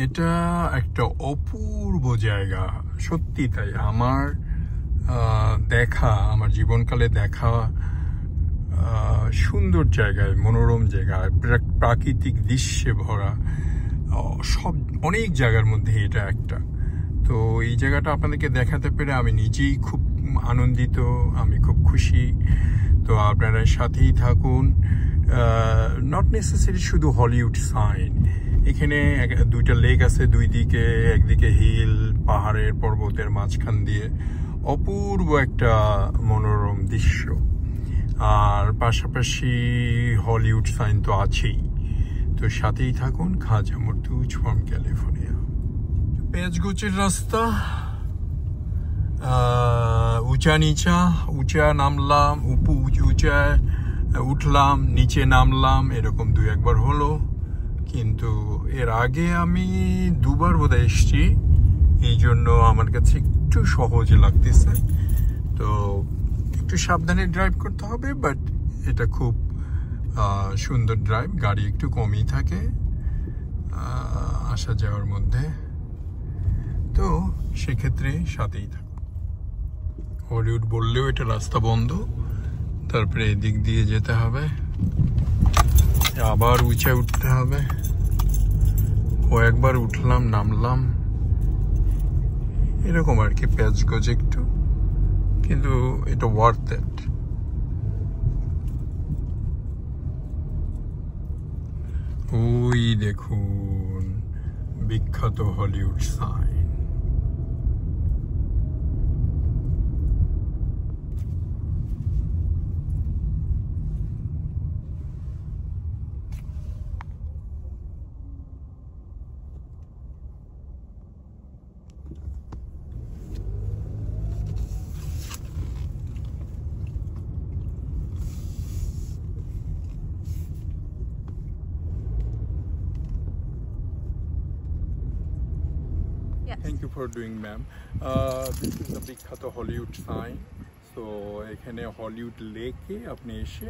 এটা একটা অপূর্ব জায়গা, সত্যি তাই। আমার আমার জীবনকালে দেখা সুন্দর জায়গায়, মনোরম জায়গায়, প্রাকৃতিক দৃশ্যে ভরা সব অনেক জায়গার মধ্যে এটা একটা। তো এই জায়গাটা আপনাদেরকে দেখাতে পেরে আমি নিজেই খুব আনন্দিত, আমি খুব খুশি। তো আপনারা সাথেই থাকুন। নট নেসেসারি শুধু হলিউড সাইন, এখানে দুইটা লেক আছে দুই দিকে, একদিকে হিল, পাহাড়ের পর্বতের মাঝখান দিয়ে অপূর্ব একটা মনোরম দৃশ্য। আর পাশাপাশি হলিউড সাইন তো আছেই। তো সাথেই থাকুন। খাজা মর্তুজ ফ্রম ক্যালিফোর্নিয়া। পেঁচগোছের রাস্তা, উঁচা নিচা, উঁচা নামলাম, উঁচা উঠলাম, নিচে নামলাম, এরকম দু একবার হলো। কিন্তু এর আগে আমি দুবার বোধহয় এসছি, এই জন্য আমার কাছে একটু সহজ লাগতেছে। তো একটু সাবধানে ড্রাইভ করতে হবে, বাট এটা খুব সুন্দর ড্রাইভ। গাড়ি একটু কমই থাকে আসা যাওয়ার মধ্যে, তো সেক্ষেত্রে সাথেই থাকে। হলিউড বললেও এটা রাস্তা বন্ধ, তারপরে এদিক দিয়ে যেতে হবে, আবার উঁচা উঠতে হবে। কয়েকবার উঠলাম নামলাম এরকম আর কি, পেঁচগোছ একটু, কিন্তু এটা ওয়ার্থ ইট। ওই দেখুন বিখ্যাত Hollywood sign. Thank you for doing, ma'am. This is the বিখ্যাত হলিউড সাইন। সো এখানে হলিউড লেকে আপনি এসে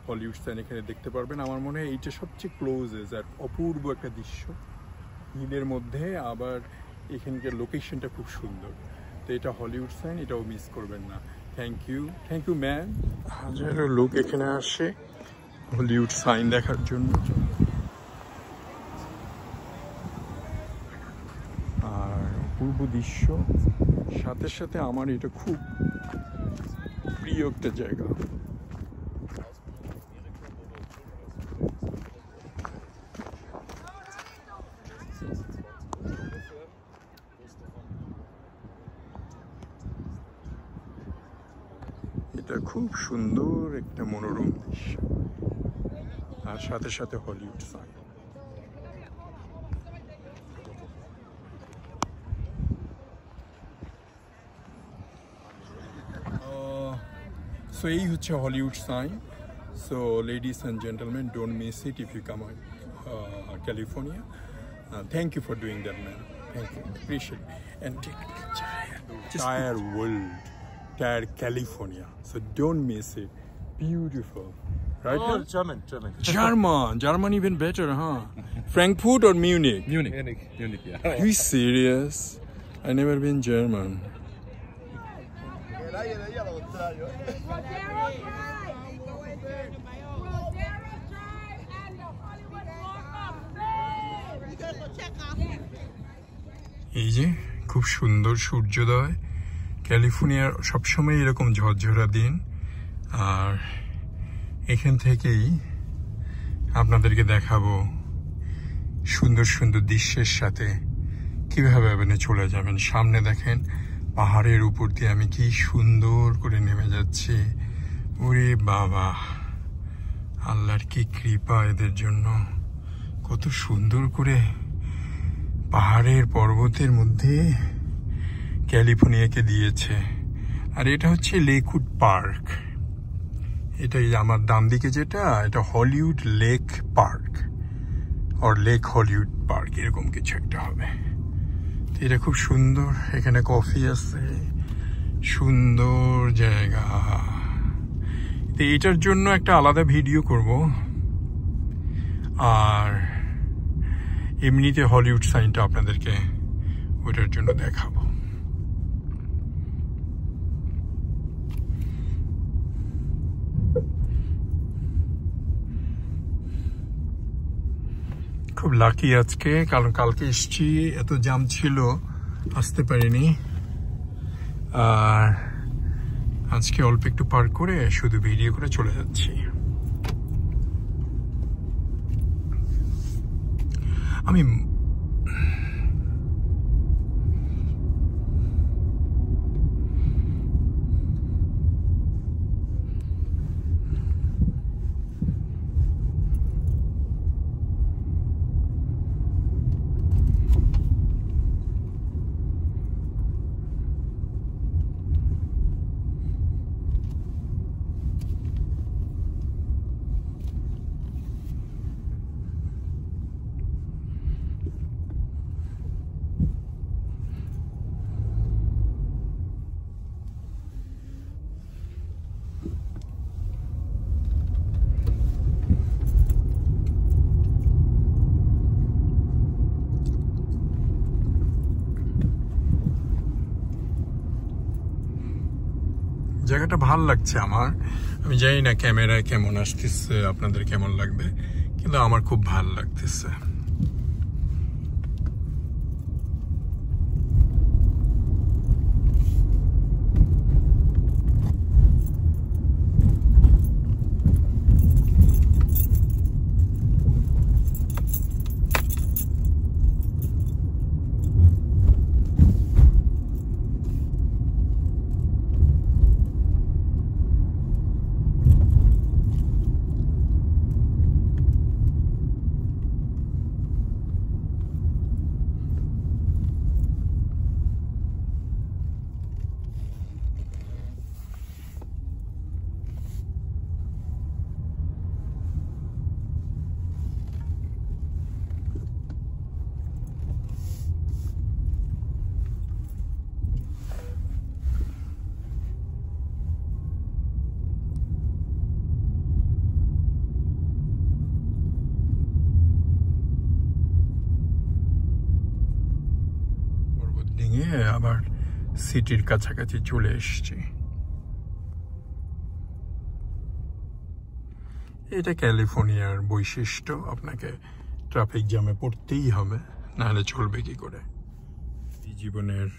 হলিউড সাইন এখানে দেখতে পারবেন। আমার মনে হয় এইটা সবচেয়ে ক্লোজেস্ট আর অপূর্ব একটা দৃশ্য হিলের মধ্যে, আবার এখানকার লোকেশনটা খুব সুন্দর। তো এটা হলিউড সাইন, এটাও মিস করবেন না। Thank you ma'am. হাজারো লোক এখানে আসে হলিউড সাইন দেখার জন্য। অপূর্ব দৃশ্য, সাথে সাথে আমার এটা খুব প্রিয় একটা জায়গা। এটা খুব সুন্দর একটা মনোরম দৃশ্য, আর সাথে সাথে হলিউড সাইন। So এই হচ্ছে Hollywood sign. So ladies and gentlemen, don't miss it if you come to California. Thank you for doing that, man. Thank you, appreciate it. And take entire world, entire California. So don't miss it. Beautiful, right? Oh, German even better, huh? Frankfurt or Munich? Munich, yeah. Are you serious? I never been German. এই যে খুব সুন্দর সূর্যোদয়। ক্যালিফোর্নিয়ার সবসময় এরকম ঝরঝরা দিন, আর এখান থেকেই আপনাদেরকে দেখাবো সুন্দর সুন্দর দৃশ্যের সাথে কিভাবে আপনি চলে যাবেন। সামনে দেখেন পাহাড়ের উপর দিয়ে আমি কি সুন্দর করে নেমে যাচ্ছি। ওরে বাবা, আল্লাহর কি কৃপা এদের জন্য, কত সুন্দর করে পাহাড়ের পর্বতের মধ্যে ক্যালিফোর্নিয়াকে দিয়েছে। আর এটা হচ্ছে লেকউড পার্ক। এটাই আমার ডান দিকে যেটা, এটা হলিউড লেক পার্ক আর লেক হলিউড পার্ক, এরকম কিছু একটা হবে। এটা খুব সুন্দর, এখানে কফি আছে, সুন্দর জায়গা। তো এটার জন্য একটা আলাদা ভিডিও করব। আর এমনিতে হলিউড সাইনটা আপনাদেরকে ওইটার জন্য দেখাবো। খুব লাকি আজকে, কারণ কালকে এসছি, এত জ্যাম ছিল আসতে পারিনি, আর আজকে অল্প একটু পার করে শুধু ভিডিও করে চলে যাচ্ছি। আমি জায়গাটা ভাল লাগছে আমার। আমি জানি না ক্যামেরায় কেমন আসতেছে, আপনাদের কেমন লাগবে, কিন্তু আমার খুব ভাল লাগতেছে। আবার সিটির কাছাকাছি চলে এসেছি। এটা ক্যালিফোর্নিয়ার বৈশিষ্ট্য, আপনাকে ট্রাফিক জ্যামে পড়তেই হবে, নাহলে চলবে কি করে। জীবনের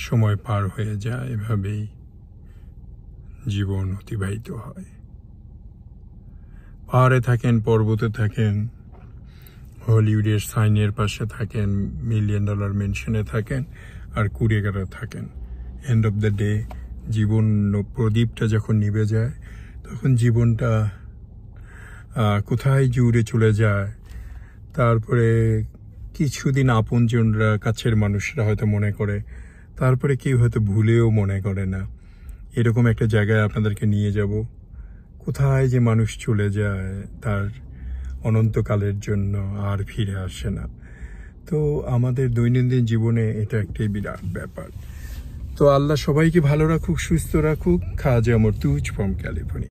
সময় পার হয়ে যায়, এভাবেই জীবন অতিবাহিত হয়। পাহাড়ে থাকেন, পর্বতে থাকেন, হলিউডের সাইনের পাশে থাকেন, $1,000,000 মেনশনে থাকেন, আর কুড়িয়ে থাকেন, এন্ড অফ দ্য ডে জীবন প্রদীপটা যখন নিভে যায়, তখন জীবনটা কোথায় জুড়ে চলে যায়। তারপরে কিছুদিন আপনজনরা, কাছের মানুষরা হয়তো মনে করে, তারপরে কেউ হয়তো ভুলেও মনে করে না। এরকম একটা জায়গায় আপনাদেরকে নিয়ে যাব, কোথায় যে মানুষ চলে যায় তার অনন্তকালের জন্য, আর ফিরে আসে না। তো আমাদের দৈনন্দিন জীবনে এটা একটি বিরাট ব্যাপার। তো আল্লাহ সবাইকে ভালো রাখুক, সুস্থ রাখুক। খাজা মর্তুজ ফ্রম ক্যালিফোর্নিয়া।